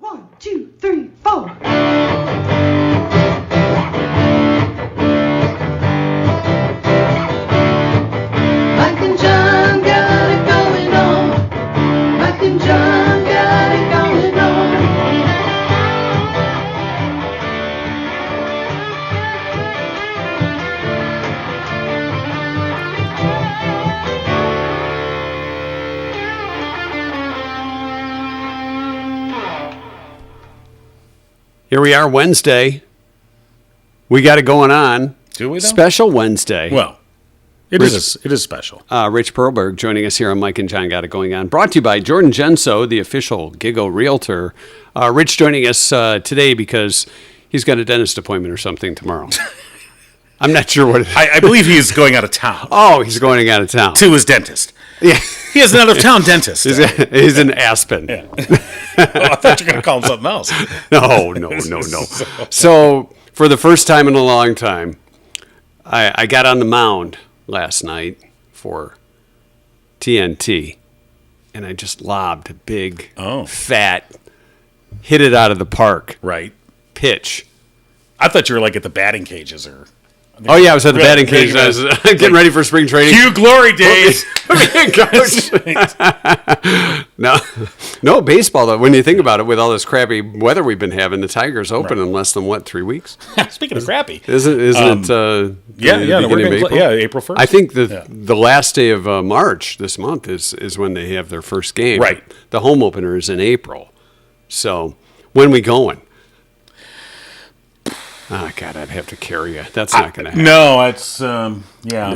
1, 2, 3, 4. Mike and John got it going on. Mike and John got it going on. Here we are, Wednesday. We got it going on. Do we, though? Special Wednesday. Well, it is special. Rich Perlberg joining us here on Mike and John Got It Going On. Brought to you by Jordan Genso, the official Gigo Realtor. Rich joining us today because he's got a dentist appointment or something tomorrow. I'm not sure what it is. I believe he's going out of town. Oh, he's going out of town. To his dentist. Yeah. He has an out-of-town dentist. He's in Aspen. Yeah. I thought you were going to call him something else. No. So, for the first time in a long time, I got on the mound last night for TNT, and I just lobbed a big, fat, hit it out of the park Right. pitch. I thought you were like at the batting cages or... Oh, yeah, I was at the batting cage. I was getting ready for spring training. Cue glory days. Coach. No, baseball, though. When you think about it, with all this crappy weather we've been having, the Tigers open in less than, 3 weeks? Speaking of crappy. Isn't it the beginning of April? April 1st. I think the last day of March this month is when they have their first game. Right. The home opener is in April. So, when we going? Oh, God, I'd have to carry you. That's not going to happen. No, it's, I'm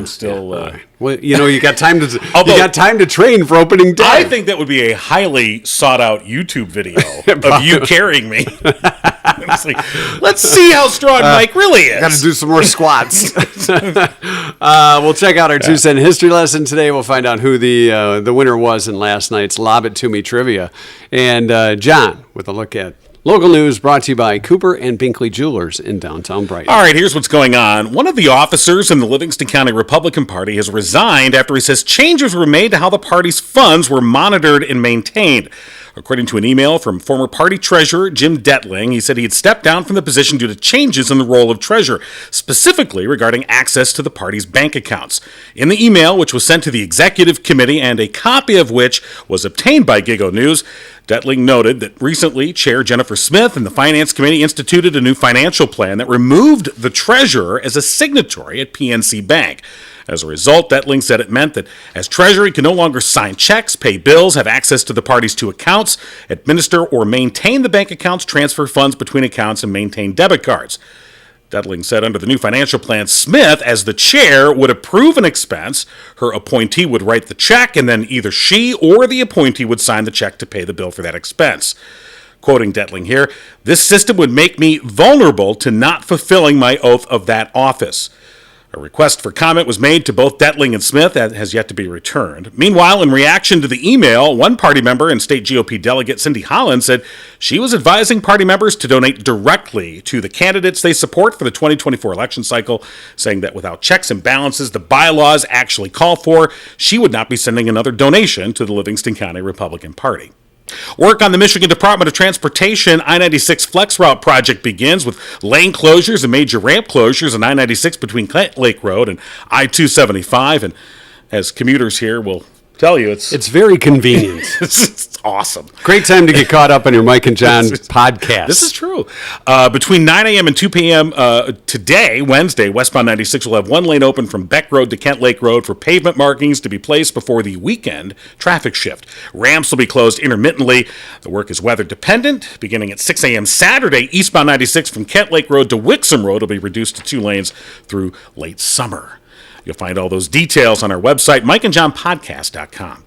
still... Well, you got time to train for opening day. I think that would be a highly sought-out YouTube video of you carrying me. It's like, let's see how strong Mike really is. Got to do some more squats. We'll check out our 2-cent history lesson today. We'll find out who the winner was in last night's Lob It To Me trivia. And John, with a look at local news brought to you by Cooper and Binkley Jewelers in downtown Brighton. All right, here's what's going on. One of the officers in the Livingston County Republican Party has resigned after he says changes were made to how the party's funds were monitored and maintained. According to an email from former party treasurer Jim Detling, he said he had stepped down from the position due to changes in the role of treasurer, specifically regarding access to the party's bank accounts. In the email, which was sent to the executive committee and a copy of which was obtained by Gigo News, Detling noted that recently Chair Jennifer Smith and the Finance Committee instituted a new financial plan that removed the treasurer as a signatory at PNC Bank. As a result, Detling said it meant that as treasurer, he can no longer sign checks, pay bills, have access to the party's 2 accounts, administer or maintain the bank accounts, transfer funds between accounts, and maintain debit cards. Detling said under the new financial plan, Smith, as the chair, would approve an expense. Her appointee would write the check, and then either she or the appointee would sign the check to pay the bill for that expense. Quoting Detling here, "This system would make me vulnerable to not fulfilling my oath of that office." A request for comment was made to both Detling and Smith that has yet to be returned. Meanwhile, in reaction to the email, one party member and state GOP delegate Cindy Holland said she was advising party members to donate directly to the candidates they support for the 2024 election cycle, saying that without checks and balances the bylaws actually call for, she would not be sending another donation to the Livingston County Republican Party. Work on the Michigan Department of Transportation I-96 Flex Route project begins with lane closures and major ramp closures on I-96 between Kent Lake Road and I-275. And as commuters here will tell you, it's very convenient. It's awesome. Great time to get caught up on your Mike and John podcast. This is true. Between 9 a.m. and 2 p.m. Today, Wednesday, westbound 96 will have one lane open from Beck Road to Kent Lake Road for pavement markings to be placed before the weekend traffic shift. Ramps will be closed intermittently. The work is weather dependent. Beginning at 6 a.m. Saturday, eastbound 96 from Kent Lake Road to Wixom Road will be reduced to 2 lanes through late summer. You'll find all those details on our website, mikeandjohnpodcast.com.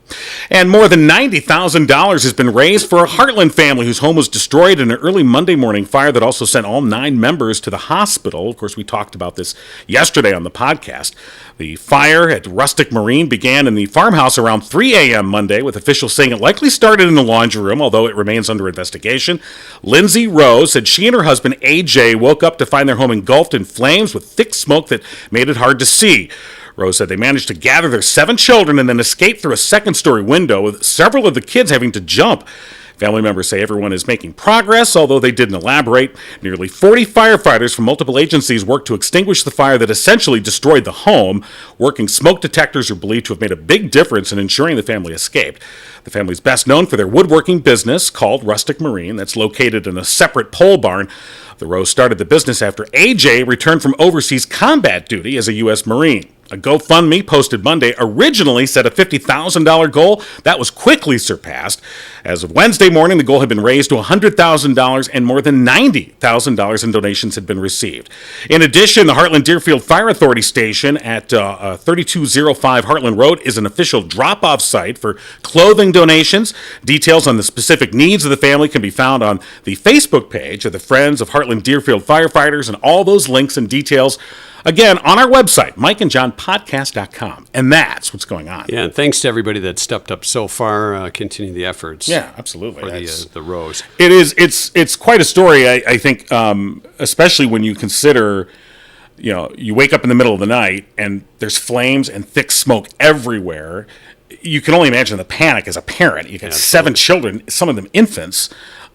And more than $90,000 has been raised for a Heartland family whose home was destroyed in an early Monday morning fire that also sent all 9 members to the hospital. Of course, we talked about this yesterday on the podcast. The fire at Rustic Marine began in the farmhouse around 3 a.m. Monday, with officials saying it likely started in the laundry room, although it remains under investigation. Lindsay Rose said she and her husband, AJ, woke up to find their home engulfed in flames with thick smoke that made it hard to see. Rose said they managed to gather their 7 children and then escape through a second-story window, with several of the kids having to jump. Family members say everyone is making progress, although they didn't elaborate. Nearly 40 firefighters from multiple agencies worked to extinguish the fire that essentially destroyed the home. Working smoke detectors are believed to have made a big difference in ensuring the family escaped. The family is best known for their woodworking business called Rustic Marine that's located in a separate pole barn. The Rose started the business after AJ returned from overseas combat duty as a U.S. Marine. A GoFundMe posted Monday originally set a $50,000 goal. That was quickly surpassed. As of Wednesday morning, the goal had been raised to $100,000 and more than $90,000 in donations had been received. In addition, the Heartland Deerfield Fire Authority station at 3205 Heartland Road is an official drop-off site for clothing donations. Details on the specific needs of the family can be found on the Facebook page of the Friends of Heartland Deerfield Firefighters, and all those links and details again, on our website, mikeandjohnpodcast.com. And that's what's going on. Yeah, and thanks to everybody that stepped up so far, continuing the efforts. Yeah, absolutely. For the Rose. It is. It's quite a story, I think, especially when you consider, you wake up in the middle of the night and there's flames and thick smoke everywhere. You can only imagine the panic as a parent. You got 7 children, some of them infants.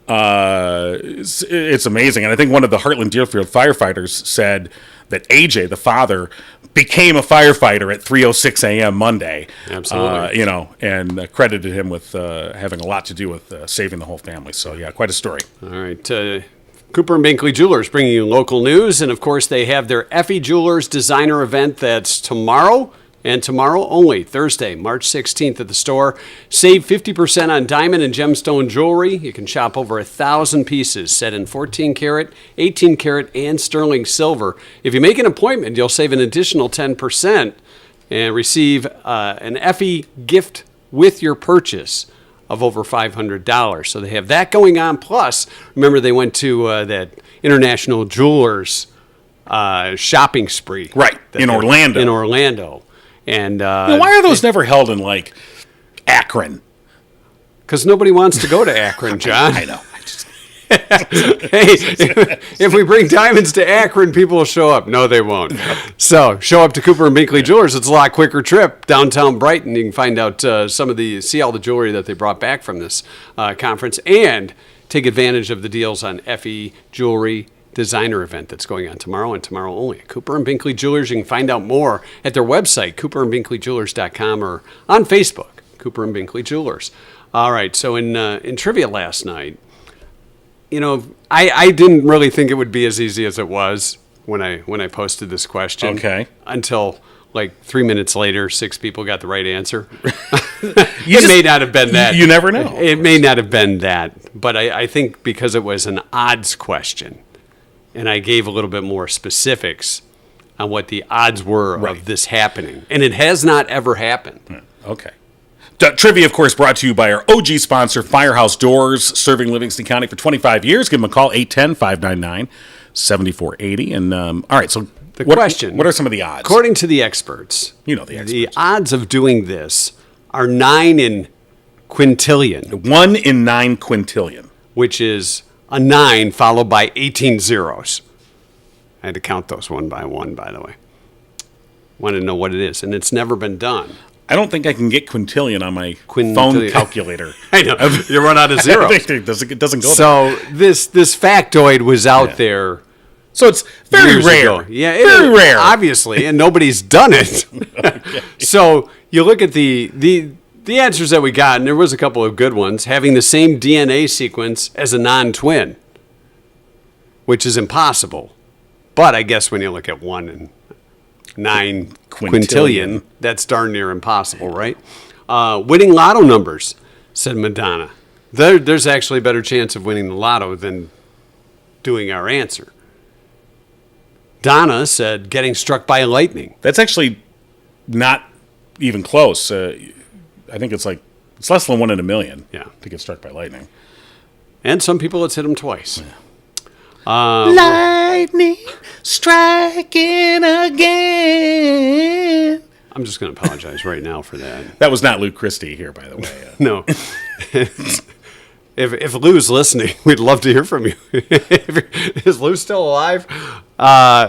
It's amazing. And I think one of the Heartland Deerfield firefighters said that AJ, the father, became a firefighter at 3:06 a.m. Monday. Absolutely. And credited him with having a lot to do with saving the whole family. So, yeah, quite a story. All right. Cooper and Binkley Jewelers bringing you local news. And, of course, they have their Effie Jewelers designer event that's tomorrow. And tomorrow only, Thursday, March 16th at the store. Save 50% on diamond and gemstone jewelry. You can shop over 1,000 pieces set in 14 karat, 18 karat, and sterling silver. If you make an appointment, you'll save an additional 10% and receive an Effie gift with your purchase of over $500. So they have that going on. Plus, remember they went to that International Jewelers shopping spree. Right, in Orlando. In Orlando. And why are those never held in, like, Akron? Because nobody wants to go to Akron, John. I know. Hey, if we bring diamonds to Akron, people will show up. No, they won't. So show up to Cooper and Binkley Jewelers. It's a lot quicker trip downtown Brighton. You can find out see all the jewelry that they brought back from this conference, and take advantage of the deals on Effie Jewelry designer event that's going on tomorrow and tomorrow only. Cooper and Binkley Jewelers. You can find out more at their website, cooperandbinkleyjewelers.com, or on Facebook, Cooper and Binkley Jewelers. All right. So in trivia last night, I didn't really think it would be as easy as it was when I posted this question. Okay. Until like 3 minutes later, 6 people got the right answer. It may not have been that. You never know. It may not have been that, but I think because it was an odds question, and I gave a little bit more specifics on what the odds were of this happening. And it has not ever happened. Okay. Trivia, of course, brought to you by our OG sponsor, Firehouse Doors, serving Livingston County for 25 years. Give them a call, 810-599-7480. And, all right, so question. What are some of the odds? According to the experts, You know the experts. the odds of doing this are 9 in quintillion, 1 in 9 quintillion. which is a 9 followed by 18 zeros. I had to count those one by one, by the way. Want to know what it is, and it's never been done. I don't think I can get quintillion on my phone Quintillion. calculator. I know. You run out of zeros. It doesn't go there. So this factoid was out there So it's very years rare. ago. Yeah, very rare. Obviously, and nobody's done it. So you look at the answers that we got, and there was a couple of good ones. Having the same DNA sequence as a non-twin, which is impossible. But I guess when you look at 1 in 9 quintillion, that's darn near impossible, right? Winning lotto numbers, said Madonna. There's actually a better chance of winning the lotto than doing our answer. Donna said getting struck by lightning. That's actually not even close. I think it's less than 1 in a million. Yeah. To get struck by lightning. And some people, it's hit them twice. Lightning striking again. I'm just going to apologize right now for that. That was not Luke Christie here, by the way. No. If Lou's listening, we'd love to hear from you. Is Lou still alive?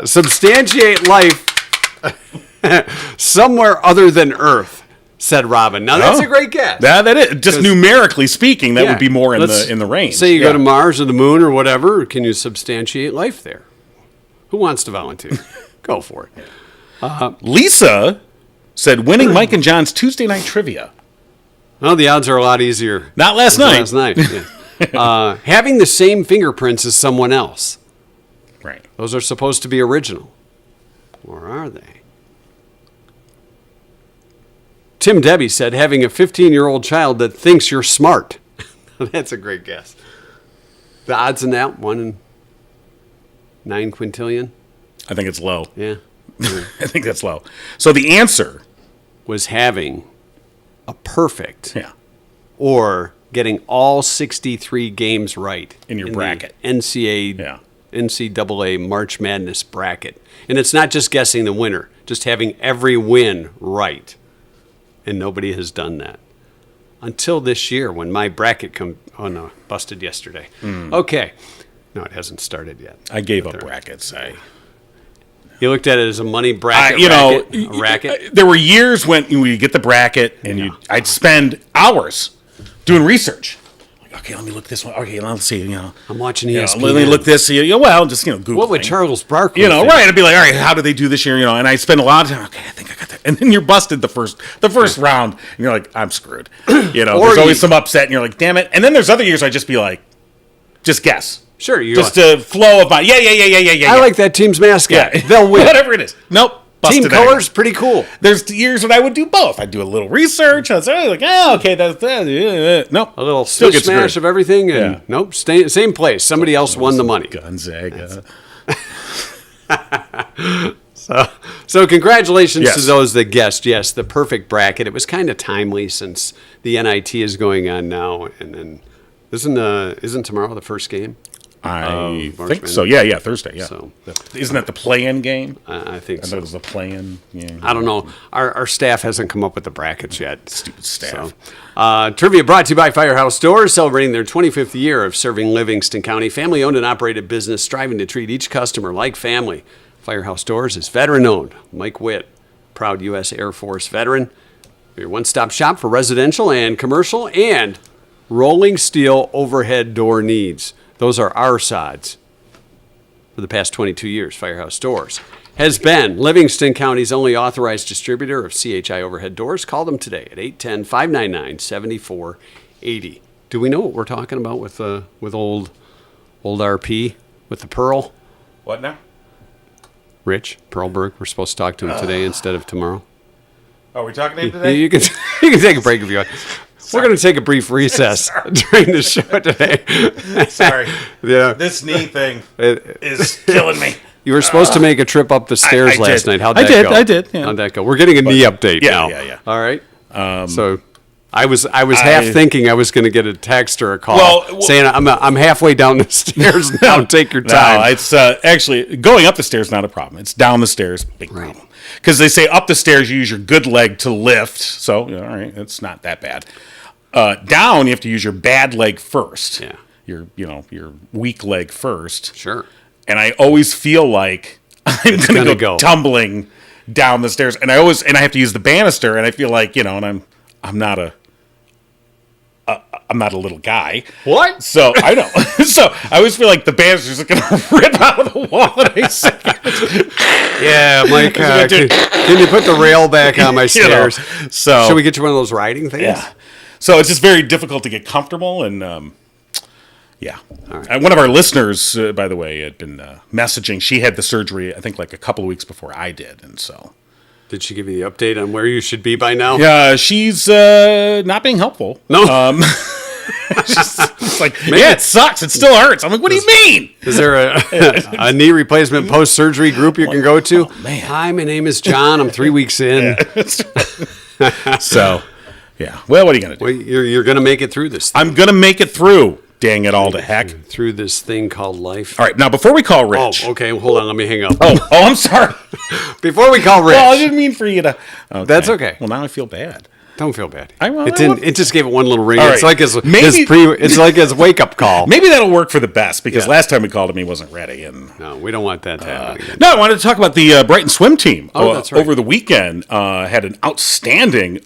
Substantiate life somewhere other than Earth. said Robin. Now, that's Oh. a great guess. That is just numerically speaking, that Yeah. would be more in Let's the range. Say you Yeah. go to Mars or the moon or whatever. Can you substantiate life there? Who wants to volunteer? Go for it. Lisa said winning Mike and John's Tuesday night trivia. Well, the odds are a lot easier. Not last than night. Last night. Yeah. Having the same fingerprints as someone else. Right. Those are supposed to be original. Or are they? Tim Debbie said having a 15-year-old child that thinks you're smart. That's a great guess. The odds in that, 1 in 9 quintillion. I think it's low. Yeah. I think that's low. So the answer, Was having a perfect yeah, or getting all 63 games right In your the bracket. NCAA March Madness bracket. And it's not just guessing the winner, just having every win right. And nobody has done that. Until this year when my bracket busted yesterday. Okay. No, it hasn't started yet. I gave up brackets. You looked at it as a money bracket, a racket. There were years when you get the bracket and I'd spend hours doing research. Like, okay, let me look this one. Okay, let's see. I'm watching You know, ESPN. let me look this. Well, just Google. What would thing. Charles Barkley You know, think? right? I'd be like, all right, how do they do this year? And I spend a lot of time. Okay, I think I got that. And then you're busted the first round, and you're like, I'm screwed. Or There's always some upset, and you're like, damn it. And then there's other years I just be like, just guess. Sure, you Just a flow of my yeah. I like that team's mascot. Yeah. They'll win. Whatever it is. Nope. Team Busted colors, pretty cool. There's years when I would do both. I'd do a little research. I'd say, like, okay, that's that. Nope. A little Still get smash screwed. of everything, and Yeah. nope, same place. Somebody else won the money. Gonzaga. So congratulations Yes. to those that guessed. Yes, the perfect bracket. It was kind of timely since the NIT is going on now, and then isn't tomorrow the first game? I March think Madness. so. Yeah, Thursday. Yeah. So- Isn't that the play-in game? I think I thought so. it was the play-in. Yeah. I don't know. Our staff hasn't come up with the brackets yet. Stupid staff. Trivia brought to you by Firehouse Doors, celebrating their 25th year of serving Livingston County. Family-owned and operated business, striving to treat each customer like family. Firehouse Doors is veteran-owned. Mike Witt, proud U.S. Air Force veteran. Your one-stop shop for residential and commercial and rolling steel overhead door needs. Those are our sides. For the past 22 years, Firehouse Doors has been Livingston County's only authorized distributor of CHI overhead doors. Call them today at 810-599-7480. Do we know what we're talking about with old RP, with the Pearl? What now? Rich Pearlberg. We're supposed to talk to him today instead of tomorrow. Are we talking to him today? You can take a break if you want. We're going to take a brief recess during the show today. Sorry. Yeah. This knee thing is killing me. You were supposed to make a trip up the stairs I last did. night. How'd I that did, go? I did, yeah. How'd that go? We're getting a knee update yeah, now. yeah. All right. So I was half thinking I was going to get a text or a call Well, saying I'm halfway down the stairs now. Take your No, time. it's actually going up the stairs not a problem. It's down the stairs big problem. Because they say up the stairs you use your good leg to lift. So all right, it's not that bad. Down you have to use your bad leg first. Yeah. Your weak leg first. Sure. And I always feel like I'm gonna gonna go. go tumbling down the stairs, and I have to use the banister, and I feel like and I'm not a little guy. What? So I know. So I always feel like the banister's going to rip out of the wall in a second. Yeah, Mike. Can you put the rail back on my stairs? So Should we get you one of those riding things? yeah. So it's just very difficult to get comfortable, and yeah. One of our listeners, by the way, had been messaging. She had the surgery, I think, like a couple of weeks before I did, and so. Did she give you the update on where you should be by now? Yeah, she's not being helpful. No. It's like, yeah, it sucks. It still hurts. I'm like, what do you mean? Is there a knee replacement post-surgery group you can go to? Oh, man. Hi, my name is John. I'm 3 weeks in. So, yeah. Well, what are you going to do? Well, you're going to make it through this. I'm going to make it through. Dang it all to heck. Through this thing called life. All right, now before we call Oh, Rich. okay. Hold on. Let me hang up. Oh, I'm sorry. Before we call Rich. Well, I didn't mean for you to. Okay. That's okay. Well, now I feel bad. Don't feel bad. I It didn't. won't. It just gave it one little ring. All It's right. like his Maybe- It's like his wake up call. Maybe that'll work for the best because Yeah. last time we called him, he wasn't ready. And No, we don't want that to happen again. no, I wanted to talk about the Brighton swim team. Oh, that's right. Over the weekend, had an outstanding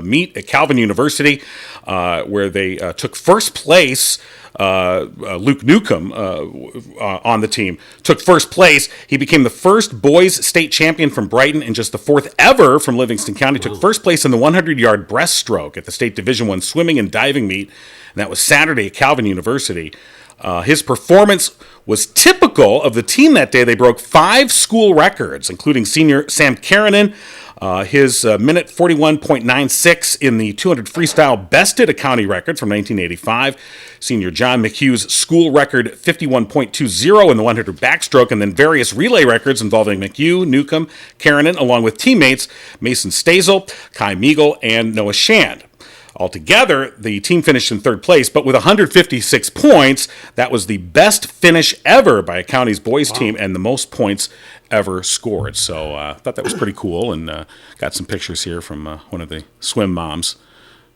meet at Calvin University where they took first place. Luke Newcomb on the team took first place. He became the first boys state champion from Brighton and just the fourth ever from Livingston County. Took first place in the 100-yard breaststroke at the state Division I swimming and diving meet, and that was Saturday at Calvin University. His performance was typical of the team that day. They broke 5 school records, including senior Sam Karanen. His minute 41.96 in the 200 freestyle bested a county record from 1985. Senior John McHugh's school record 51.20 in the 100 backstroke, and then various relay records involving McHugh, Newcomb, Karanen, along with teammates Mason Stazel, Kai Meagle, and Noah Shand. Altogether, the team finished in third place, but with 156 points, that was the best finish ever by a county's boys team and the most points ever scored. So I thought that was pretty cool, and got some pictures here from one of the swim moms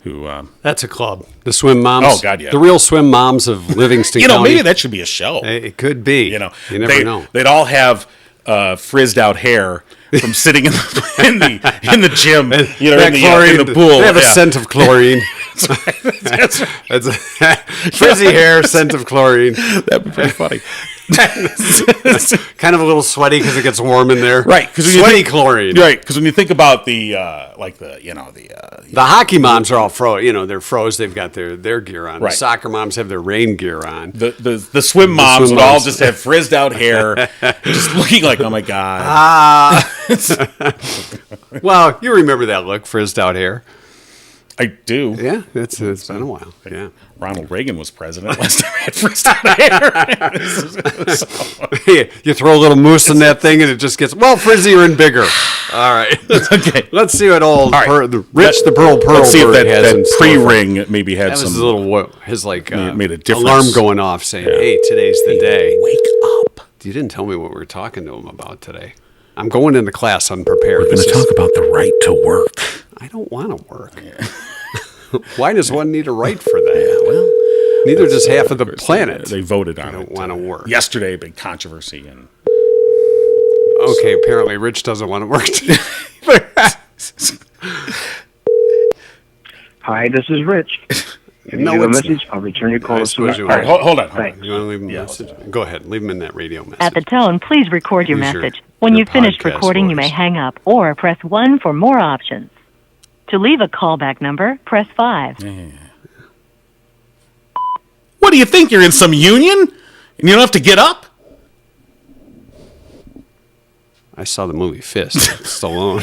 who... That's a club. The swim moms. Oh, God, yeah. The real swim moms of Livingston you know, County. maybe that should be a show. It could be. You know, you never know. They'd all have frizzed out hair from sitting in the gym, you know, in the pool. They have a Yeah. scent of chlorine. That's right. It's frizzy hair, scent of chlorine. That'd be pretty funny. Kind of a little sweaty because it gets warm in there. Right, because sweaty chlorine. Right, because when you think about the The hockey moms are all they're froze. They've got their gear on. Right. The soccer moms have their rain gear on. the swim moms swim would all moms. just have frizzed out hair, just looking like, oh my god. Well, you remember that look, frizzed out hair. I do. Yeah, it's been a while. Yeah. Ronald Reagan was president last time I had frizzed out hair. You throw a little mousse in that thing and it just gets, frizzier and bigger. All right. Okay. Let's see what old All right. Rich the Pearl Let's see if Bird has in that store for us. pre-ring maybe had That was some his little, made a difference. alarm going off saying, hey, today's the day. Wake up. You didn't tell me what we were talking to him about today. I'm going into class unprepared. We're going to talk about the right to work. I don't want to work. Why does one need a right for that? Yeah, well, Neither does half of the planet. they voted on I it. don't want to work. Yesterday, a big controversy, and Okay, apparently Rich doesn't want to work. Hi, this is Rich. If you No, leave a it's- message, I'll return your call I as soon as suppose you all right, possible. hold on. Thanks. You want to leave him a message? Go ahead. Leave him in that radio message. At the tone, please record your Use your- message. When your you've finished podcast recording, you may voice. hang up or press 1 for more options. To leave a callback number, press 5. What do you think? You're in some union, and you don't have to get up? I saw the movie Fist. Stallone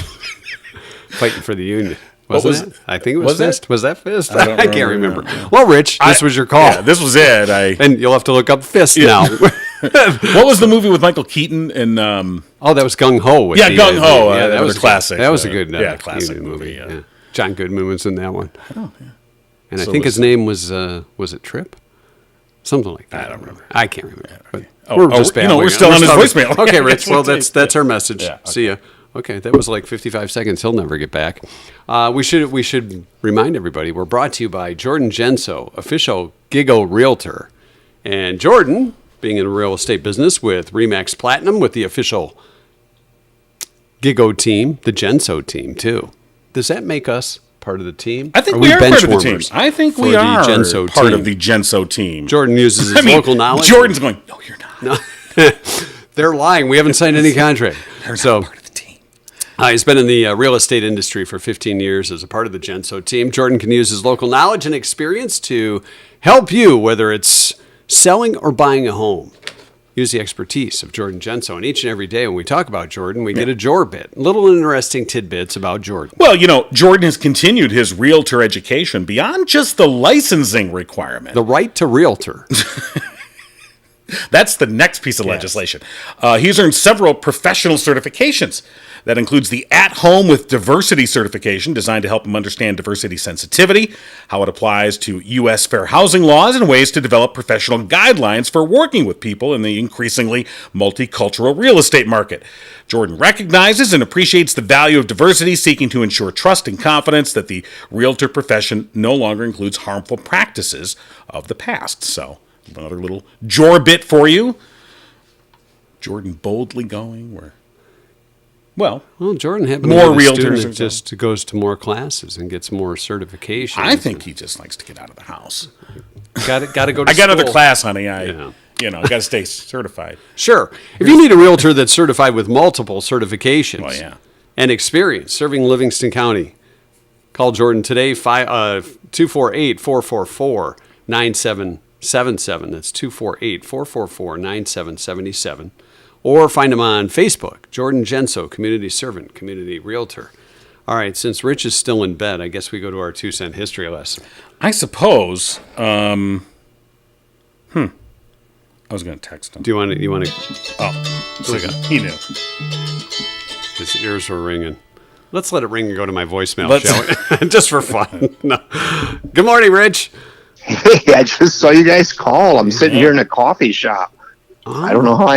fighting for the union. What Wasn't was it? I think it was was it? Fist. Was that Fist? I don't I can't remember. remember. Well, Rich, this was your call. Yeah, this was it. And you'll have to look up Fist now. What was the movie with Michael Keaton and Oh, that was Gung Ho. with Yeah, the, Gung Ho, Yeah, that another was classic, That was a good classic union movie, movie. yeah. John Goodman was in that one. Oh, yeah. And I So think was- his name was it Tripp? Something like that. I don't remember. I can't remember. But Oh, we're oh, just you know, we're babbling. still on his voicemail. Okay, Yeah, Rich. that's Well, what that's our message. Yeah, See ya. Okay, that was like 55 seconds. He'll never get back. We should remind everybody we're brought to you by Jordan Genso, official Gigo Realtor, and Jordan being in the real estate business with Remax Platinum with the official Gigo team, the Genso team too. Does that make us part of the team? I think Are we are part of the bench team. warmers I think for we the are Genso part team? of the Genso team. Jordan uses his I mean, local knowledge. Jordan's going, no, you're not. No. They're lying. We haven't signed any contract. So Part of the team. he's been in the real estate industry for 15 years as a part of the Genso team. Jordan can use his local knowledge and experience to help you, whether it's selling or buying a home. Use the expertise of Jordan Genso. And each and every day when we talk about Jordan, we get a Jor bit. Little interesting tidbits about Jordan. Well, you know, Jordan has continued his realtor education beyond just the licensing requirement. The right to realtor. That's the next piece of legislation. He's earned several professional certifications. That includes the At Home with Diversity certification, designed to help him understand diversity sensitivity, how it applies to U.S. fair housing laws, and ways to develop professional guidelines for working with people in the increasingly multicultural real estate market. Jordan recognizes and appreciates the value of diversity, seeking to ensure trust and confidence that the realtor profession no longer includes harmful practices of the past. So, another little Jor bit for you. Jordan boldly going where, well, Jordan had more more realtors realtors just goes to more classes and gets more certifications. I think he just likes to get out of the house. Got to go to I got another school. class, honey. I Yeah. got to stay certified. Sure. If you need a realtor that's certified with multiple certifications Well, yeah. and experience serving Livingston County, call Jordan today, 248-444-9777. That's 248-444-9777. Or find him on Facebook, Jordan Genso, Community Servant, Community Realtor. All right, since Rich is still in bed, I guess we go to our 2-cent history lesson. I suppose. I was going to text him. Do you want to? Oh, so he knew. His ears were ringing. Let's let it ring and go to my voicemail, Let's- shall we? Just for fun. No. Good morning, Rich. Hey, I just saw you guys call. I'm sitting here in a coffee shop. I don't know how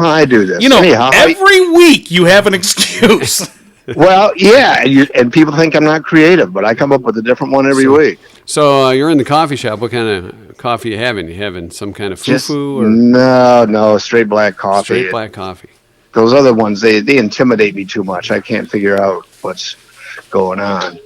I do this. You know, Anyhow, every week you have an excuse. well, yeah, and people think I'm not creative, but I come up with a different one every week. So you're in the coffee shop. What kind of coffee you having? You having some kind of Just fufu or no, straight black coffee. straight black coffee? Those other ones, they intimidate me too much. I can't figure out what's going on.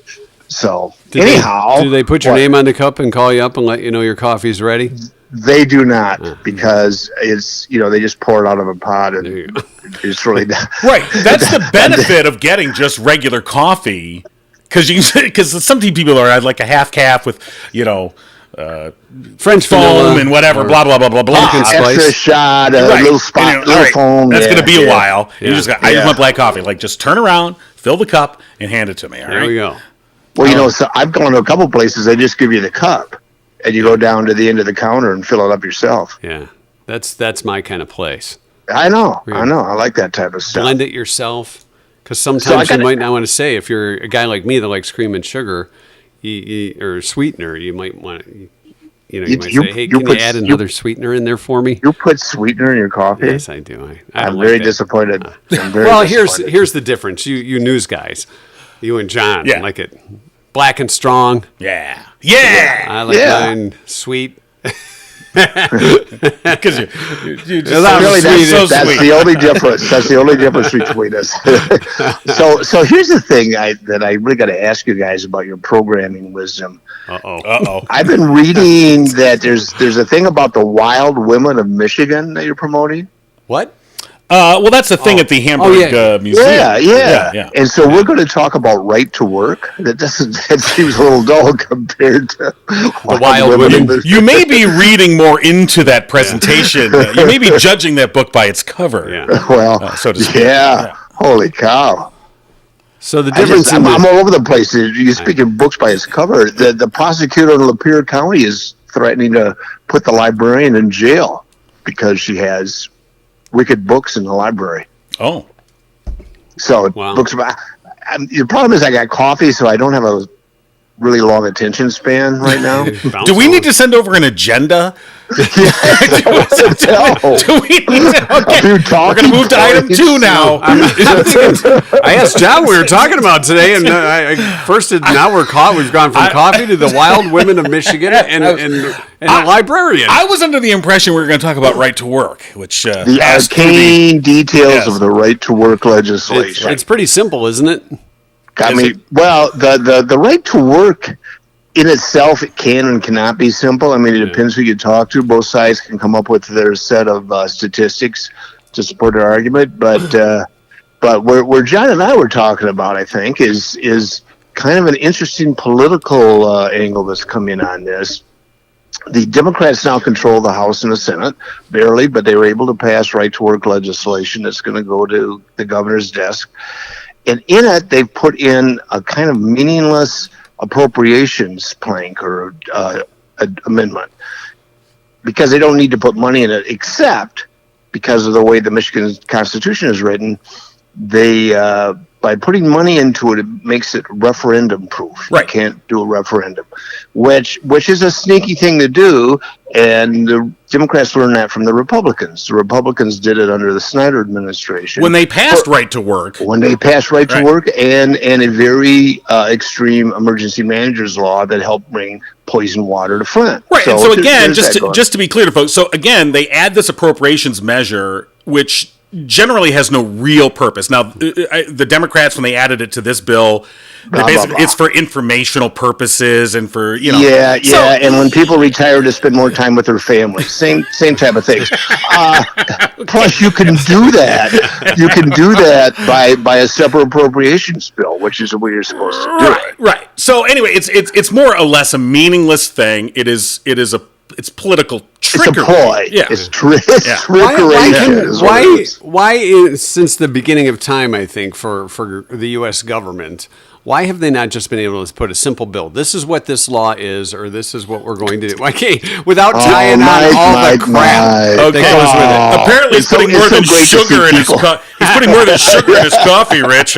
So anyhow, do they put your what? name on the cup and call you up and let you know your coffee's ready? They do not, because it's they just pour it out of a pot and There you go. it's really not. Right. That's the benefit of getting just regular coffee. Because some people are like a half calf with, French foam vanilla and whatever, or blah, blah, blah, blah, blah. pumpkin spice. Extra shot, a Right. little spot, And, all little right, foam. That's yeah, going to be a yeah. while. Yeah. You just got, I just want black coffee. Like, just turn around, fill the cup, and hand it to me. All There right. we go. Well, so I've gone to a couple places. They just give you the cup, and you go down to the end of the counter and fill it up yourself. Yeah, that's my kind of place. I know. I like that type of stuff. Blend it yourself, because So I sometimes you gotta- might not want to say, if you're a guy like me that likes cream and sugar, or sweetener, you might want to, you might say, hey, can you add another sweetener in there for me? You put sweetener in your coffee? Yes, I do. I I'm don't very like that. disappointed. I'm very Well, disappointed. here's the difference. You news guys, you and John, Yeah. like it black and strong. Yeah. Yeah. I like Yeah. mine sweet. Because you just That Really, was sweet. that's sweet. the only difference. That's the only difference between us. so here's the thing that I really got to ask you guys about your programming wisdom. Uh-oh. Uh-oh. I've been reading that there's a thing about the Wild Women of Michigan that you're promoting. What? Well, that's the thing at the Hamburg yeah. Museum. Yeah. And so we're going to talk about right to work. That seems a little dull compared to the Wild Women. You may be reading more into that presentation. You may be judging that book by its cover. Yeah. Well, so to speak. yeah. Holy cow. So the difference I'm in all over the place. You speak of books by its cover. The prosecutor in Lapeer County is threatening to put the librarian in jail because she has wicked books in the library. Oh. So Wow. books about. The problem is I got coffee, so I don't have a really long attention span right now. Do we need to send over an agenda? No. Do we need to? Okay. few We're going to move to item talking 2 now. I asked John what we were talking about today, and now we've gone from coffee to the Wild Women of Michigan and a librarian. I was under the impression we were going to talk about right to work, which The asked arcane details Yes. of the right to work legislation. It's pretty simple, isn't it? Got Is me. it? Well, the right to work in itself, it can and cannot be simple. I mean, it depends who you talk to. Both sides can come up with their set of statistics to support their argument. But where John and I were talking about, I think, is kind of an interesting political angle that's coming on this. The Democrats now control the House and the Senate, barely, but they were able to pass right to work legislation that's going to go to the governor's desk. And in it, they've put in a kind of meaningless appropriations plank or amendment. because they don't need to put money in it, except because of the way the Michigan Constitution is written, they by putting money into it, it makes it referendum proof. Right. You can't do a referendum, which is a sneaky thing to do. And the Democrats learned that from the Republicans. The Republicans did it under the Snyder administration. When they passed right to work. When they passed right to Right. work and a very extreme emergency managers law that helped bring poison water to Flint. Right. And so again, there's that going. just to be clear to folks, so again, they add this appropriations measure, which generally has no real purpose. Now, the Democrats, when they added it to this bill, Blah, basically blah, blah. it's for informational purposes and for, Yeah, So- and when people retire to spend more time with their family, same type of things. Plus, you can do that. You can do that by a separate appropriations bill, which is the way you're supposed to do it. Right. So anyway, it's more or less a meaningless thing. It's political It's trickery. a ploy. Yeah. It's Yeah. trickery. Why since the beginning of time, I think, for the U.S. government, why have they not just been able to put a simple bill? This is what this law is, or this is what we're going to do. Why can't, without tying on all the crap that Okay. goes with it. Apparently, he's It's so- putting it's more so than great to sugar see in his people. coffee. He's putting more than sugar in his coffee, Rich.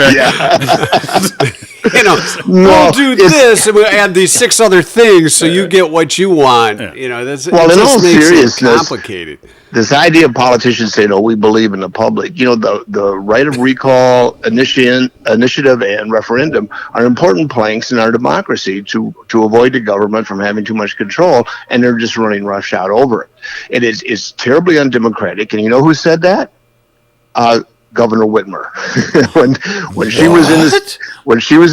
You know, we'll do this, and we'll add these 6 other things, so you get what you want. Yeah. You know, that's Well, it in just all makes it seriousness, complicated. This idea of politicians saying, "Oh, we believe in the public," the right of recall initiative and referendum are important planks in our democracy to avoid the government from having too much control, and they're just running roughshod over it. It's terribly undemocratic, and you know who said that? Governor Whitmer. when she was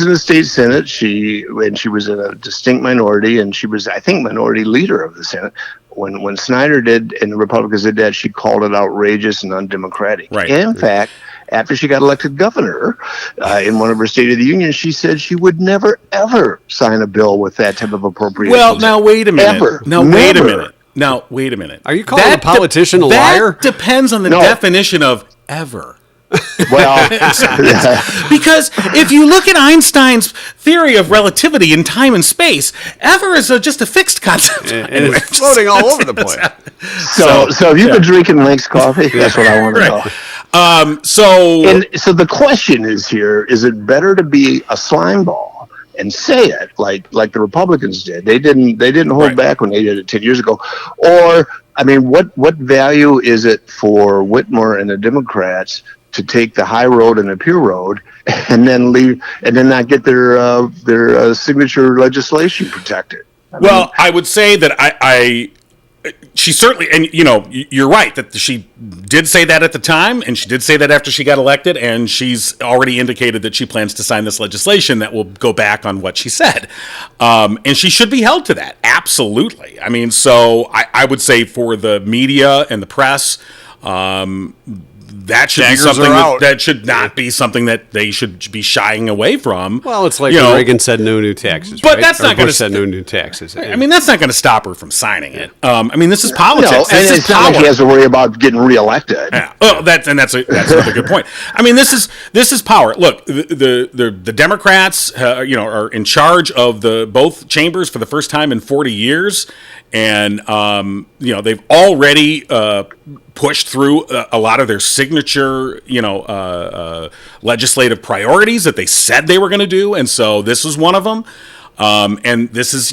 in the state senate, she was in a distinct minority, and she was, I think, minority leader of the Senate. When Snyder did and the Republicans did that, she called it outrageous and undemocratic. Right. In fact, after she got elected governor in one of her State of the Union, she said she would never ever sign a bill with that type of appropriation. Well, now wait a minute. Ever. Now wait a Never. minute. Now wait a minute. Are you calling a politician a liar? That depends on the No. definition of ever. Well, Because if you look at Einstein's theory of relativity in time and space, ever is just a fixed concept. And Anyway, it's floating all over the place. so if you've been drinking Mike's coffee, that's what I want to know. So And so the question is here: is it better to be a slime ball and say it like the Republicans did? They didn't hold Right. back when they did it 10 years ago. Or I mean, what value is it for Whitmer and the Democrats to take the high road and the pure road and then leave and then not get their signature legislation protected? Well, I would say that she certainly, and you're right that she did say that at the time, and she did say that after she got elected, and she's already indicated that she plans to sign this legislation that will go back on what she said, and she should be held to that. Absolutely. I mean, so I would say for the media and the press, that should Daggers be something are out. that should not be something that they should be shying away from. Well, it's like You when know, Reagan said no new taxes. But right? that's Or not gonna Bush said no new taxes. I mean, that's not going to stop her from signing it. I mean, this is No, politics. and This is it's not like power. he has to worry about getting reelected. Yeah. Oh, that's another good point. I mean, this is power. Look, the Democrats, are in charge of both chambers for the first time in 40 years, and they've already pushed through a lot of their signature, legislative priorities that they said they were going to do, and so this is one of them. And this is,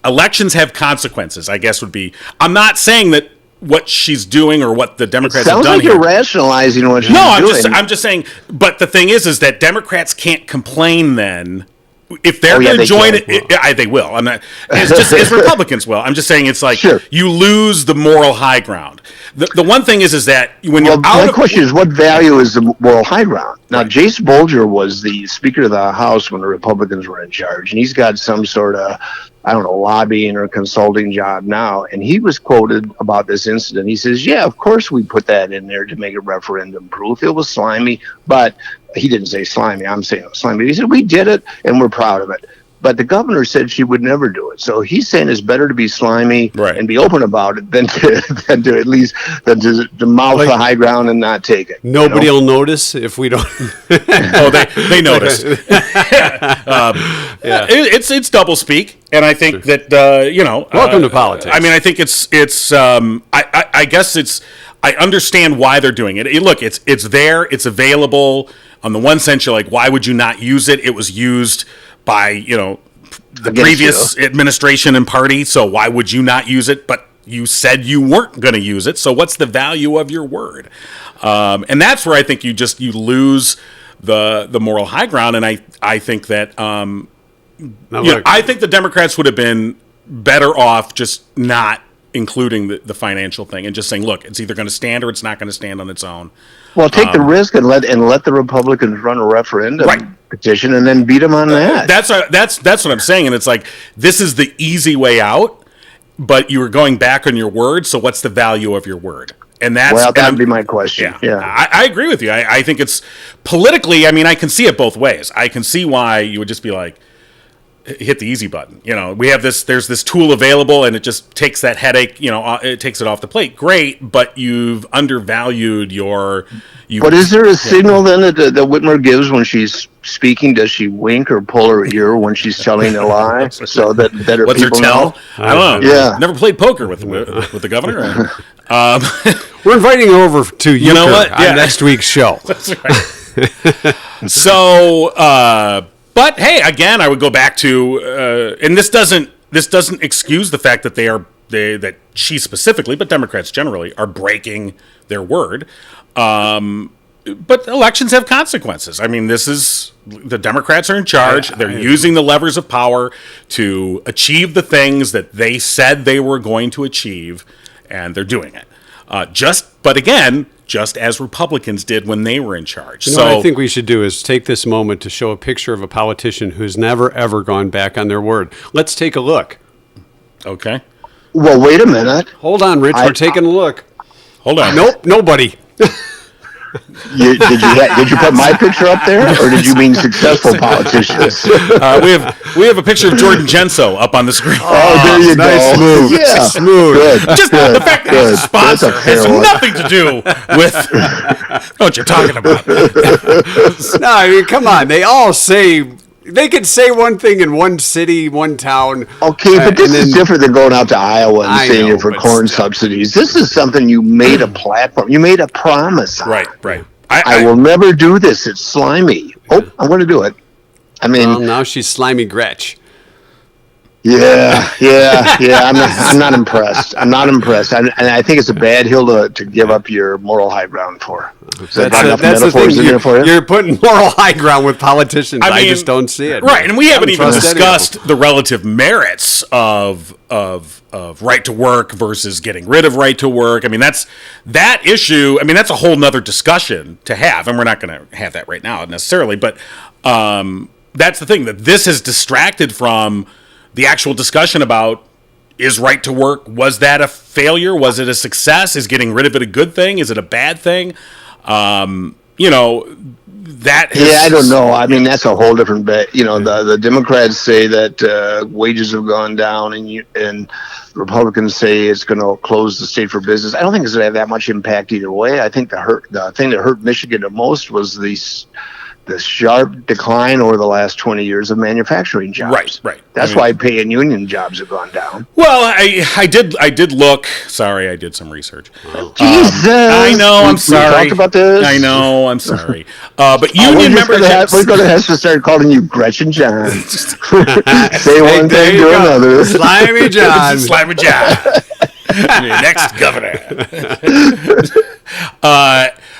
elections have consequences, I guess would be. I'm not saying that what she's doing or what the Democrats have Sounds done like here. you're rationalizing what she's No, doing. I'm just saying. But the thing is that Democrats can't complain then. If they're Oh, yeah, going to they join can. it, they will. I'm not. It's just as Republicans will. I'm just saying it's like Sure. you lose the moral high ground. The one thing is that when Well, you're my out of question is, what value is the moral high ground? Now, Jace Bolger was the Speaker of the House when the Republicans were in charge, and he's got some sort of, lobbying or consulting job now. And he was quoted about this incident. He says, "Yeah, of course we put that in there to make it referendum proof. It was slimy, but." He didn't say slimy. I'm saying it was slimy. He said, "We did it, and we're proud of it." but the governor said she would never do it. So he's saying it's better to be slimy Right. and be open about it than to at least to mouth the high ground and not take it. Nobody will notice if we don't. Oh, they notice. It's double speak, and I think that Welcome to politics. I mean, I think it's. I guess it's. I understand why they're doing it. Look, it's there. It's available. On the one sense, you're like, why would you not use it? It was used by the Against previous administration and party, so why would you not use it? But you said you weren't going to use it, so what's the value of your word? And that's where I think you lose the moral high ground. And I think that I think the Democrats would have been better off just not including the financial thing and just saying, look, it's either going to stand or it's not going to stand on its own. Well, take the risk and let the Republicans run a referendum petition and then beat them on that. That's what I'm saying, and it's like this is the easy way out, but you were going back on your word. So what's the value of your word? And that'd be my question. Yeah. I agree with you. I think it's politically. I mean, I can see it both ways. I can see why you would just be like, hit the easy button. We have there's this tool available and it just takes that headache, it takes it off the plate. Great, but you've undervalued But is there a signal then that Whitmer gives when she's speaking? Does she wink or pull her ear when she's telling a lie so that her What's her people tell? know? I don't know. Yeah. Never played poker with the governor. We're inviting you over to You know what? Yeah. on next week's show. That's right. So, but hey, again, I would go back to, and this doesn't excuse the fact that that she specifically, but Democrats generally, are breaking their word. But elections have consequences. I mean, the Democrats are in charge. They're using the levers of power to achieve the things that they said they were going to achieve, and they're doing it. But again, just as Republicans did when they were in charge. What I think we should do is take this moment to show a picture of a politician who's never, ever gone back on their word. Let's take a look. Okay. Well, wait a minute. Hold on, Rich. We're taking a look. Hold on. Nope, nobody. Did you put my picture up there, or did you mean successful politicians? We have a picture of Jordan Genso up on the screen. Oh, there you go. Nice move. Yeah. Smooth. Good. Just the fact that he's a sponsor has nothing to do with what you're talking about. No, I mean, come on. They could say one thing in one city, one town. Okay, but this is different than going out to Iowa and saying you're for but corn still. subsidies. This is something you made a platform. You made a promise on. Right. I will never do this. It's slimy. Oh, I'm going to do it. I mean, Well, now she's Slimy Gretch. yeah. I'm not impressed. I'm not impressed. And I think it's a bad hill to give up your moral high ground for. Is that enough That's the metaphors thing. in there for you? You're putting moral high ground with politicians. I mean, just don't see it. Right, and we haven't even trust any of them. discussed the relative merits of right to work versus getting rid of right to work. I mean, that issue. I mean, that's a whole nother discussion to have, and we're not going to have that right now necessarily. But that's the thing, that this has distracted from the actual discussion about, is right to work, was that a failure? Was it a success? Is getting rid of it a good thing? Is it a bad thing? That is, Yeah, I don't know. I mean, that's a whole different bet. The Democrats say that wages have gone down, and Republicans say it's going to close the state for business. I don't think it's going to have that much impact either way. I think the thing that hurt Michigan the most was the sharp decline over the last 20 years of manufacturing jobs. Right. That's why pay and union jobs have gone down. Well, I did look. Sorry, I did some research. Jesus, I know. I'm sorry. We talked about this. I know. I'm sorry. But union memberships. We're going to have to start calling you Gretchen John. Say one There thing you to go. another. Slimy John. Slimy John. Next governor.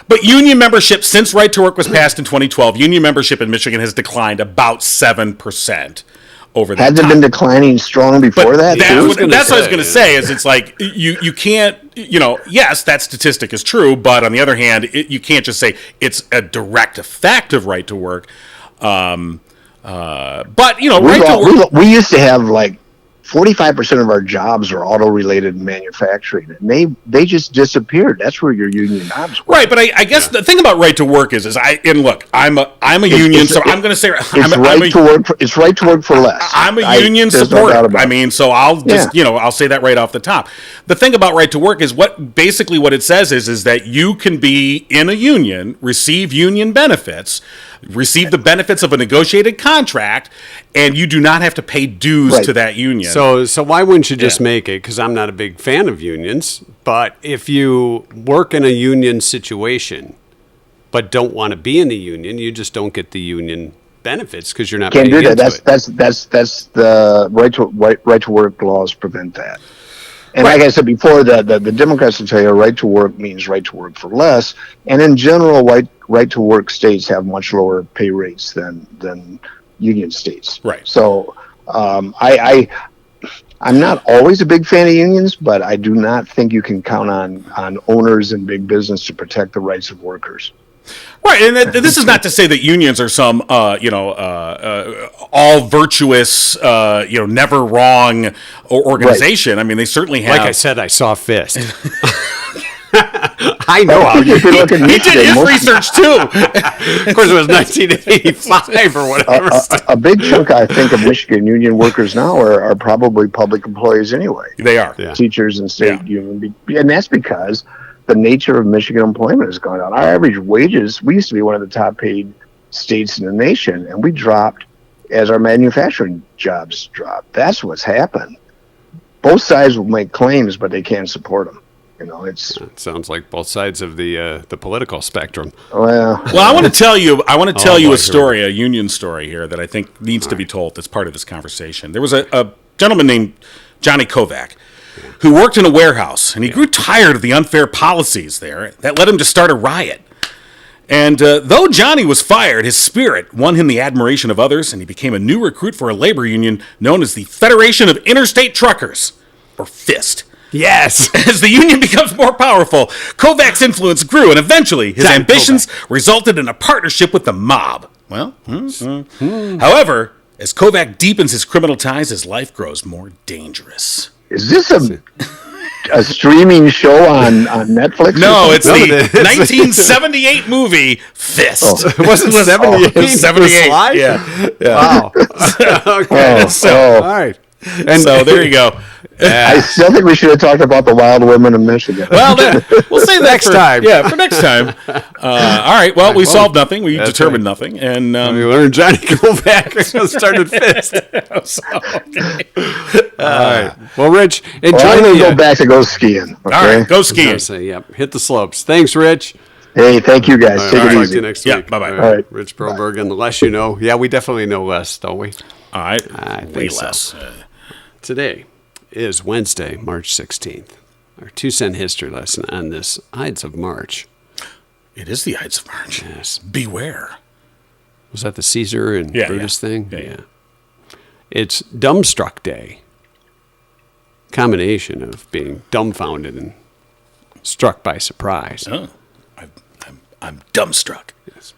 But union membership, since Right to Work was passed in 2012, union membership in Michigan has declined about 7% over that Had they time. been declining strong before that, That's too? what I was going to say. Is it's like you can't, yes, that statistic is true, but on the other hand, you can't just say it's a direct effect of right to work. But right to work. We used to have 45% of our jobs are auto-related manufacturing, and they just disappeared. That's where your union jobs were. Right, but I guess the thing about right to work is look, I'm a union, so I'm going to say It's right to work for less. I'm a union there's no supporter. doubt about I it. mean, so I'll just I'll say that right off the top. The thing about right to work is what it says is that you can be in a union, receive union benefits, receive the benefits of a negotiated contract, and you do not have to pay dues to that union. So why wouldn't you just make it? Because I'm not a big fan of unions, but if you work in a union situation but don't want to be in the union, you just don't get the union benefits because you're not Can't paying do that. into it. That's the right to work laws prevent that. And like I said before, the Democrats will tell you right to work means right to work for less. And in general, right to work states have much lower pay rates than union states. Right. So I'm not always a big fan of unions, but I do not think you can count on owners and big business to protect the rights of workers. Right, and this is not to say that unions are some, all virtuous, never wrong organization. Right. I mean, they certainly have. Like I said, I saw Fist. I know how you he did his research too. Of course, it was 1985 or whatever. A big chunk, I think, of Michigan union workers now are probably public employees anyway. They are teachers and state union, and that's because the nature of Michigan employment has gone down. Our average wages, we used to be one of the top paid states in the nation, and we dropped as our manufacturing jobs dropped. That's what's happened. Both sides will make claims, but they can't support them. It sounds like both sides of the political spectrum. Well, I want to tell you a story, a union story here that I think needs to be told. That's part of this conversation. There was a gentleman named Johnny Kovac who worked in a warehouse, and he grew tired of the unfair policies there that led him to start a riot. And though Johnny was fired, his spirit won him the admiration of others, and he became a new recruit for a labor union known as the Federation of Interstate Truckers, or FIST. Yes. As the union becomes more powerful, Kovac's influence grew, and eventually his ambitions resulted in a partnership with the mob. Well, however, as Kovac deepens his criminal ties, his life grows more dangerous. Is this a streaming show on Netflix? No, it's the 1978 movie Fist. Oh, it wasn't 78. It was 78. Yeah. Wow. Okay. All right. And so there you go. I still think we should have talked about the wild women of Michigan. Well, we'll say that next time. Yeah, for next time. All right. Well, we solved nothing. We determined nothing, and we learned Johnny Kovac started Fist. All right. Well, Rich, enjoy. I'm going to go back to go skiing. Okay? All right, go skiing. Hit the slopes. Thanks, Rich. Hey, thank you guys. Take it easy. Talk to you next week. Bye-bye. All right. Rich Broberg, and the less you know. Yeah, we definitely know less, don't we? All right. I think Way so. less. Today is Wednesday, March 16th. Our 2-cent history lesson on this Ides of March. It is the Ides of March. Yes. Beware. Was that the Caesar and Brutus thing? Yeah. It's Dumbstruck Day. Combination of being dumbfounded and struck by surprise. Oh, I'm dumbstruck. Yes.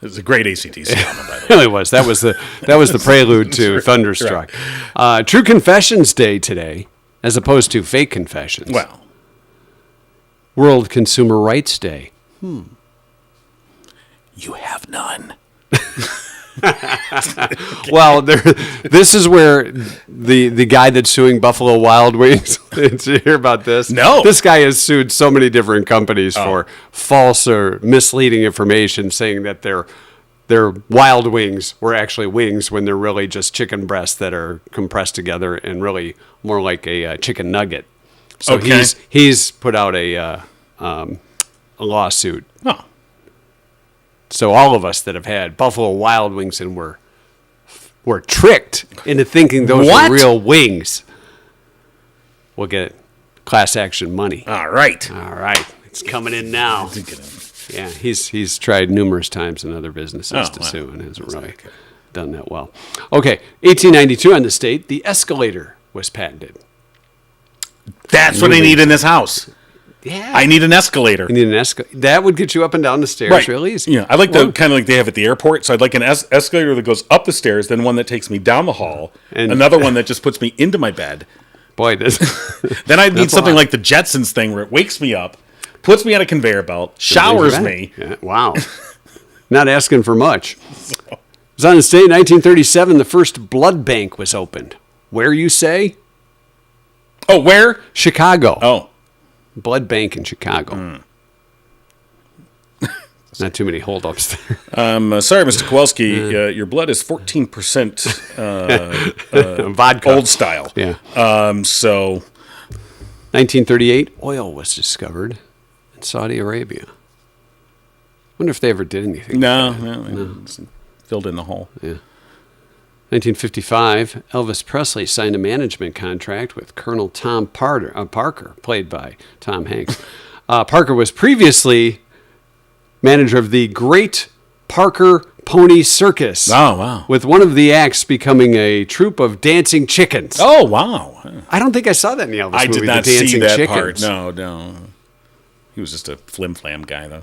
It was a great ACDC album, by the way. It really was. That was the prelude to Thunderstruck. True Confessions Day today, as opposed to fake confessions. Well, World Consumer Rights Day. You have none. Well, this is where the guy that's suing Buffalo Wild Wings. Did you hear about this? No. This guy has sued so many different companies for false or misleading information, saying that their wild wings were actually wings when they're really just chicken breasts that are compressed together and really more like a chicken nugget. So he's put out a lawsuit. Oh. So all of us that have had Buffalo Wild Wings and were tricked into thinking those were real wings, we'll get class action money. All right. It's coming in now. Yeah, he's tried numerous times in other businesses to sue and hasn't really done that well. Okay, 1892 on the state, the escalator was patented. That's what they need in this house. Yeah. I need an escalator. You need an escalator. That would get you up and down the stairs real easy. Yeah, I like the kind of like they have at the airport. So I'd like an escalator that goes up the stairs, then one that takes me down the hall, And- another one that just puts me into my bed. Boy, this. Then I'd need That's a something lot. like the Jetsons thing where it wakes me up, puts me on a conveyor belt, showers me. Yeah, wow. Not asking for much. It was on this day, 1937, the first blood bank was opened. Where, you say? Oh, where? Chicago. Oh, Blood bank in Chicago. Not too many holdups there. sorry, Mr. Kowalski. Your blood is 14% Vodka. old style. Yeah. So 1938, oil was discovered in Saudi Arabia. Wonder if they ever did anything. no, it's filled in the hole. 1955, Elvis Presley signed a management contract with Colonel Tom Parker, played by Tom Hanks. Parker was previously manager of the Great Parker Pony Circus. Oh, wow. With one of the acts becoming a troupe of dancing chickens. Oh, wow. I don't think I saw that in the Elvis I movie. did not the dancing see that chickens. part. No. He was just a flim-flam guy, though.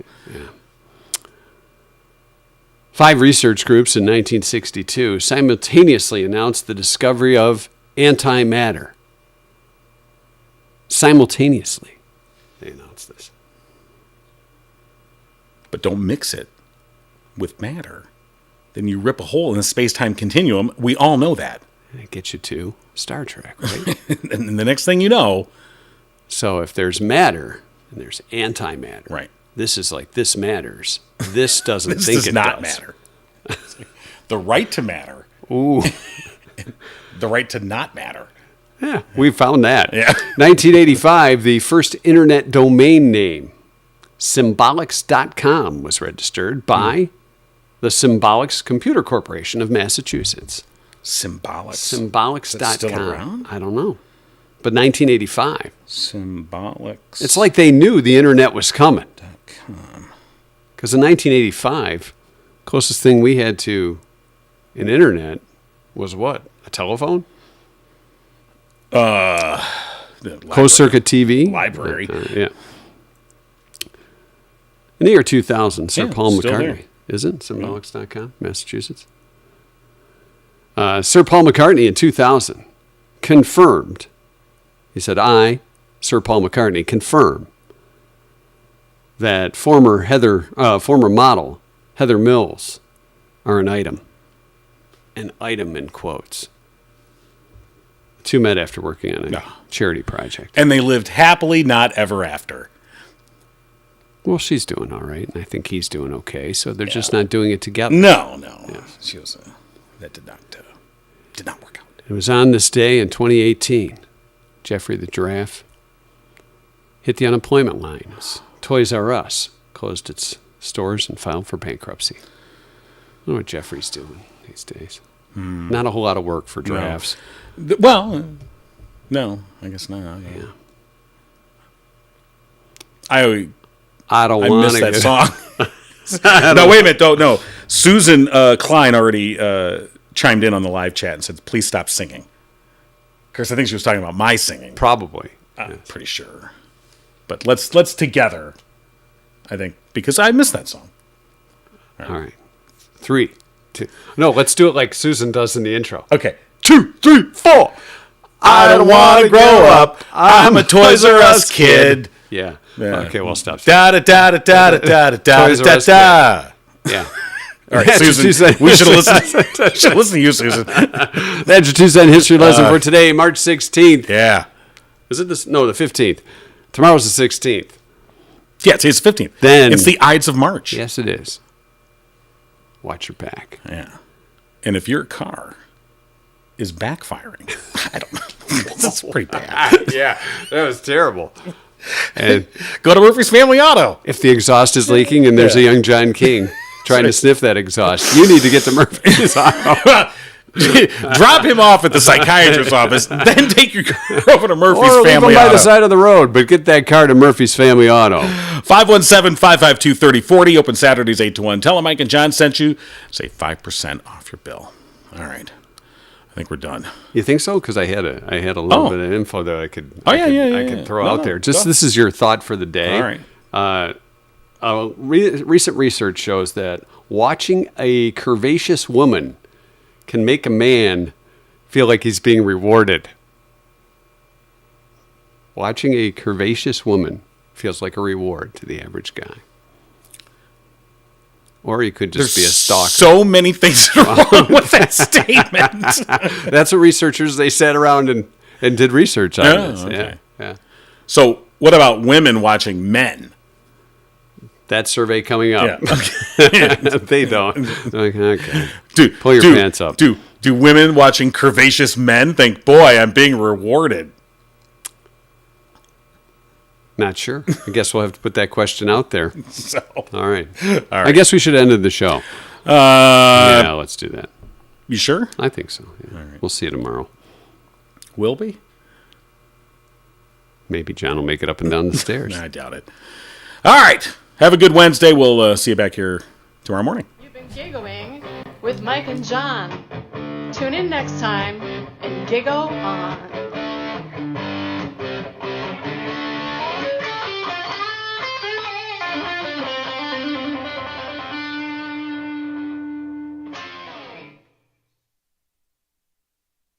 5 research groups in 1962 simultaneously announced the discovery of antimatter. Simultaneously, they announced this. But don't mix it with matter. Then you rip a hole in the space-time continuum. We all know that. And it gets you to Star Trek, right? And the next thing you know... So if there's matter and there's antimatter, Right. this is like this matters. This doesn't This think does it not does. matter. The right to matter. Ooh. The right to not matter. Yeah, we found that. Yeah. 1985, the first internet domain name, Symbolics.com, was registered by the Symbolics Computer Corporation of Massachusetts. Symbolics. Symbolics.com. Is that still around? I don't know. But 1985. Symbolics. It's like they knew the internet was coming. Because in 1985, closest thing we had to an internet was what? A telephone? Closed circuit TV? Library. Yeah. In the year 2000, Sir Yeah, Paul still McCartney. there. Is it? Symbolics.com, Massachusetts. Sir Paul McCartney in 2000 confirmed. He said, I, Sir Paul McCartney, confirm that former model Heather Mills are an item. An item in quotes. The two met after working on a charity project. And they lived happily, not ever after. Well, she's doing all right, and I think he's doing okay. So they're just not doing it together. No. She was. That did not work out. It was on this day in 2018. Jeffrey the Giraffe hit the unemployment line. Toys R Us closed its stores and filed for bankruptcy. I don't know what Jeffrey's doing these days. Not a whole lot of work for giraffes. Well, no, I guess not. Yeah. I don't I want missed to that song. No, wait a minute. No. Susan Klein already chimed in on the live chat and said, please stop singing. Because I think she was talking about my singing. Probably. I'm pretty sure. But let's together, I think, because I missed that song. All right. 3, 2. No, let's do it like Susan does in the intro. Okay. 2, 3, 4. I don't want to grow up. I'm a Toys R Us kid. Yeah. Yeah. Okay, well, stop. Da da da da da da da da Toys R da Us da. Yeah. All right, That's Susan. what you said. We should listen to you, Susan. That's your 2 cent history lesson for today, March 16th. Yeah. Is it this? No, the 15th. Tomorrow's the 16th. Yeah, today's 15th. Then- it's the Ides of March. Yes, it is. Watch your back. Yeah. And if your car is backfiring, I don't know. That's pretty bad. Yeah, that was terrible. And Go to Murphy's Family Auto. if the exhaust is leaking and there's a young John King trying to sniff that exhaust, you need to get to Murphy's Auto. Drop him off at the psychiatrist's office, then take your car over to Murphy's Or leave him Family by Auto. the side of the road, but get that car to Murphy's Family Auto. 517-552-3040. Open Saturdays 8 to 1. Tell them Mike and John sent you. Save 5% off your bill. All right. I think we're done. You think so? Because I had a little Oh. bit of info that I could. Oh, I yeah, could, yeah, I yeah, could yeah. throw No, out no, there. Just go. this is your thought for the day. All right. Recent research shows that watching a curvaceous woman can make a man feel like he's being rewarded. Watching a curvaceous woman feels like a reward to the average guy. Or you could just be a stalker. So many things that are wrong with that statement. That's what researchers, they sat around and did research on Oh, this. okay. Yeah. So, what about women watching men? That survey coming up. Yeah. They don't. Like, okay. Pull your pants up. Do women watching curvaceous men think, boy, I'm being rewarded? Not sure. I guess we'll have to put that question out there. So, All right. I guess we should have ended the show. Yeah, let's do that. you sure? I think so. Yeah. We'll see you tomorrow. Will be? Maybe John will make it up and down the stairs. I doubt it. All right. Have a good Wednesday. We'll see you back here tomorrow morning. You've been giggling with Mike and John. Tune in next time and giggle on.